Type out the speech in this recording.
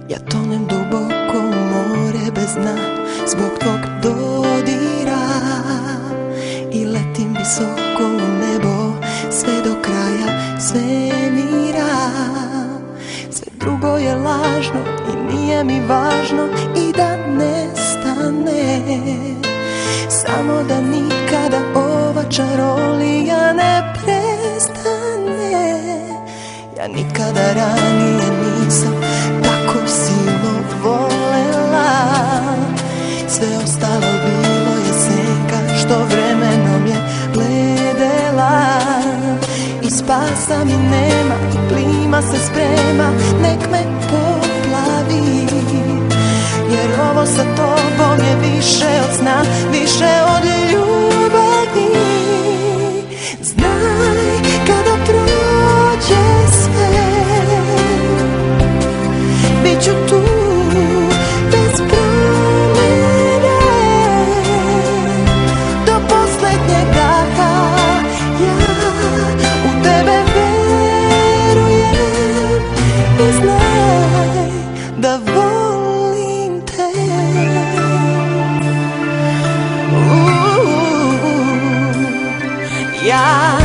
Ja tonem duboko u more bez dna zbog tvog dodira i letim visoko u nebo sve do kraja svemira. Sve drugo je lažno i nije mi važno i da nestane, samo da nikada ova čarolija ne prestane. Ja nikada ranije nisam tako silno volela, sve ostalo bilo je senka što vremenom je bledela. I spasa mi nema, plima se sprema, nek me poplavi, jer ovo sa tobom je više od sna, više od ljubavi. Znaj kada prođe sve, bit ću tu bez promene do poslednjeg daha. Ja u tebe verujem i znaj da volim te. Ja